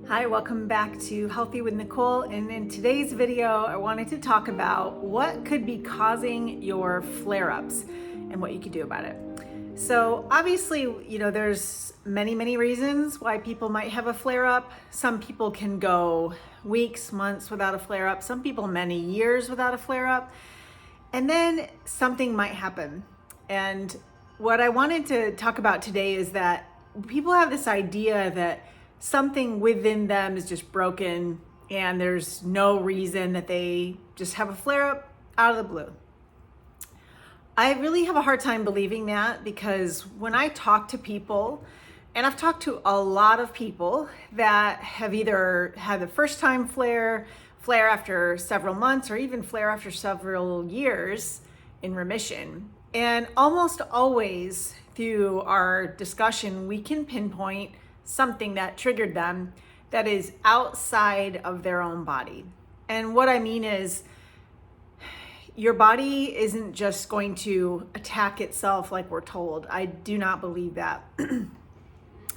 Hi, welcome back to Healthy with Nicole. And in today's video, I wanted to talk about what could be causing your flare-ups and what you could do about it. So obviously, there's many reasons why people might have a flare-up. Some people can go weeks, months without a flare-up. Some people many years without a flare-up. And then something might happen. And what I wanted to talk about today is that people have this idea that something within them is just broken and there's no reason, that they just have a flare-up out of the blue. I really have a hard time believing that, because when I talk to people, and I've talked to a lot of people that have either had the first time flare after several months, or even flare after several years in remission. And almost always through our discussion, we can pinpoint something that triggered them that is outside of their own body. And what I mean is, your body isn't just going to attack itself like we're told. I do not believe that.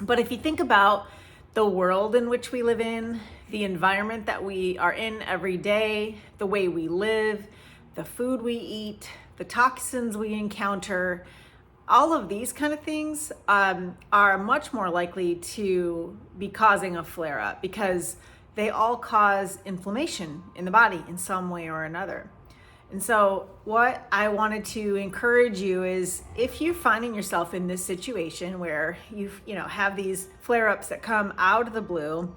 But if you think about the world in which we live in, the environment that we are in every day, the way we live, the food we eat, the toxins we encounter, all of these kind of things are much more likely to be causing a flare-up, because they all cause inflammation in the body in some way or another. And so what I wanted to encourage you is, if you're finding yourself in this situation where you have these flare-ups that come out of the blue,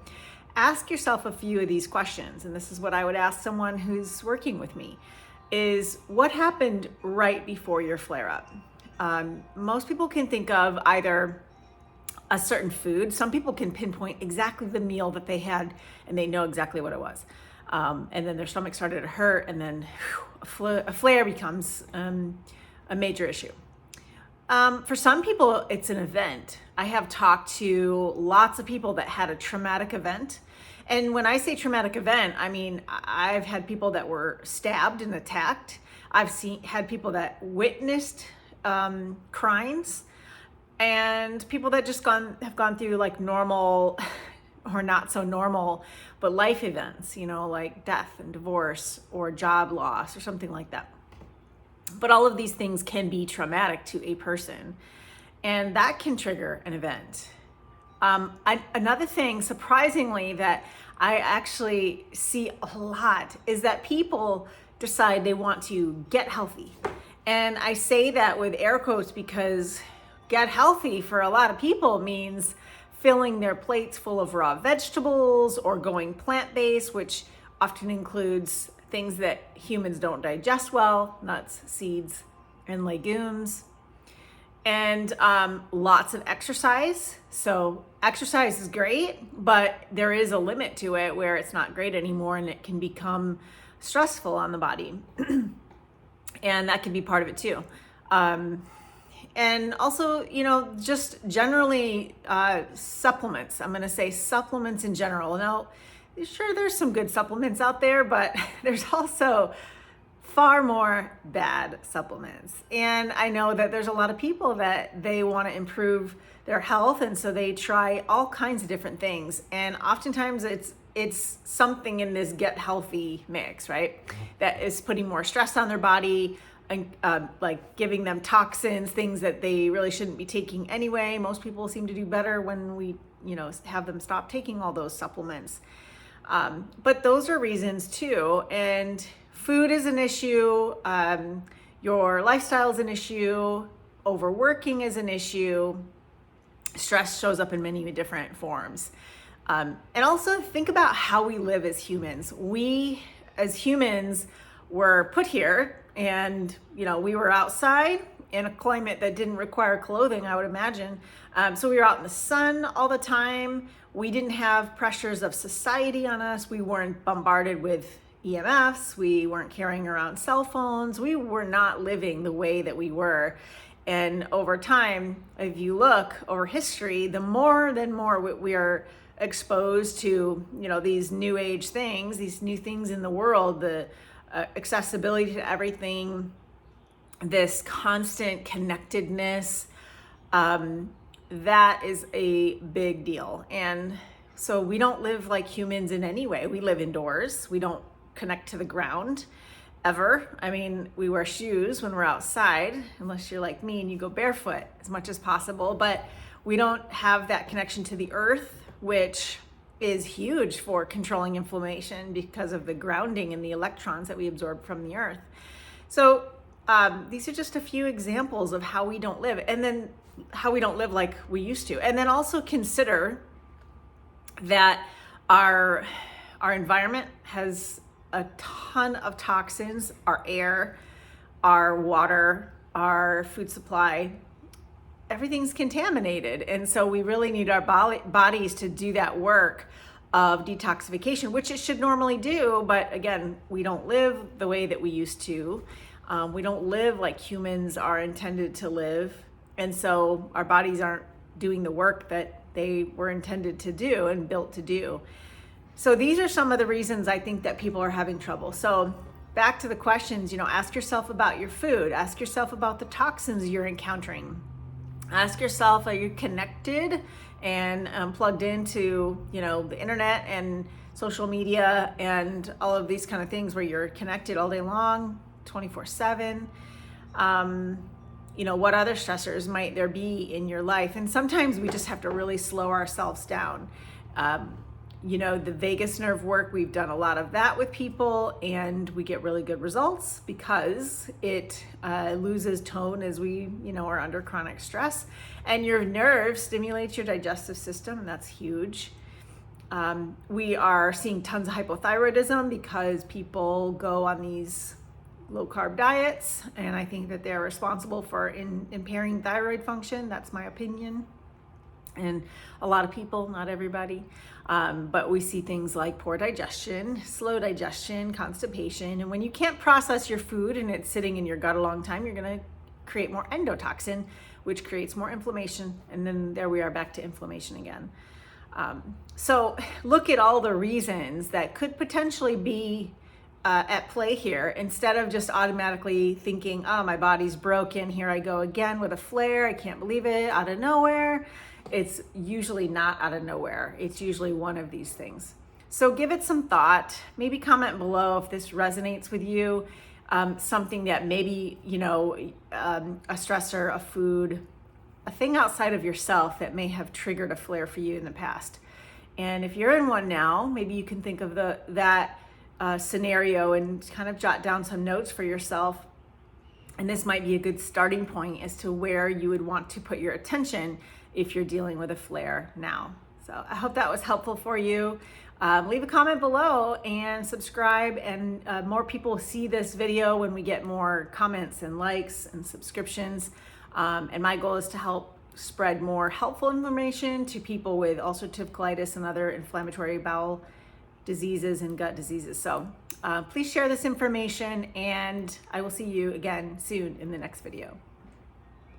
ask yourself a few of these questions. And this is what I would ask someone who's working with me, is what happened right before your flare-up? Most people can think of either a certain food. Some people can pinpoint exactly the meal that they had and they know exactly what it was. And then their stomach started to hurt, and then a flare becomes a major issue. For some people, it's an event. I have talked to lots of people that had a traumatic event. And when I say traumatic event, I mean, I've had people that were stabbed and attacked. I've had people that witnessed crimes, and people that just have gone through like normal or not so normal, but life events, like death and divorce or job loss or something like that. But all of these things can be traumatic to a person, and that can trigger an event. Another thing, surprisingly, that I actually see a lot is that people decide they want to get healthy. And I say that with air quotes, because get healthy for a lot of people means filling their plates full of raw vegetables or going plant-based, which often includes things that humans don't digest well: nuts, seeds, and legumes. And lots of exercise. So exercise is great, but there is a limit to it where it's not great anymore, and it can become stressful on the body. And that can be part of it too. And also, just generally supplements. I'm gonna say supplements in general. Now, sure, there's some good supplements out there, but there's also far more bad supplements. And I know that there's a lot of people that they wanna improve their health, and so they try all kinds of different things. And oftentimes it's something in this get healthy mix, right? That is putting more stress on their body, and like giving them toxins, things that they really shouldn't be taking anyway. Most people seem to do better when we, have them stop taking all those supplements. But those are reasons too. And food is an issue. Your lifestyle is an issue. Overworking is an issue. Stress shows up in many different forms. And also think about how we live as humans. We, as humans, were put here, and we were outside in a climate that didn't require clothing, I would imagine. So we were out in the sun all the time. We didn't have pressures of society on us. We weren't bombarded with EMFs. We weren't carrying around cell phones. We were not living the way that we were. And over time, if you look over history, the more we are exposed to, these new age things, these new things in the world, the accessibility to everything, this constant connectedness, that is a big deal. And So we don't live like humans in any way. We live indoors. We don't connect to the ground ever. I mean, we wear shoes when we're outside, unless you're like me and you go barefoot as much as possible, but we don't have that connection to the earth, which is huge for controlling inflammation because of the grounding and the electrons that we absorb from the earth. So these are just a few examples of how we don't live, and then how we don't live like we used to. And then also consider that our environment has a ton of toxins, our air, our water, our food supply, everything's contaminated. And so we really need our bodies to do that work of detoxification, which it should normally do. But again, we don't live the way that we used to. We don't live like humans are intended to live. And so our bodies aren't doing the work that they were intended to do and built to do. So these are some of the reasons I think that people are having trouble. So back to the questions, ask yourself about your food. Ask yourself about the toxins you're encountering. Ask yourself, are you connected and plugged into, the internet and social media and all of these kind of things where you're connected all day long, 24/7? What other stressors might there be in your life? And sometimes we just have to really slow ourselves down. The vagus nerve work, we've done a lot of that with people, and we get really good results because it loses tone as we, are under chronic stress. And your nerve stimulates your digestive system, and that's huge. We are seeing tons of hypothyroidism because people go on these low carb diets, and I think that they're responsible for impairing thyroid function. That's my opinion. And a lot of people, not everybody, but we see things like poor digestion, slow digestion, constipation. And when you can't process your food and it's sitting in your gut a long time, you're going to create more endotoxin, which creates more inflammation. And then there we are back to inflammation again. So look at all the reasons that could potentially be at play here, instead of just automatically thinking, oh, my body's broken, here I go again with a flare, I can't believe it, out of nowhere. It's usually not out of nowhere. It's usually one of these things. So give it some thought. Maybe comment below if this resonates with you, something that maybe, a stressor, a food, a thing outside of yourself that may have triggered a flare for you in the past. And if you're in one now, maybe you can think of that scenario and kind of jot down some notes for yourself. And this might be a good starting point as to where you would want to put your attention if you're dealing with a flare now. So I hope that was helpful for you. Leave a comment below and subscribe, and more people see this video when we get more comments and likes and subscriptions. And my goal is to help spread more helpful information to people with ulcerative colitis and other inflammatory bowel diseases and gut diseases. So please share this information, and I will see you again soon in the next video.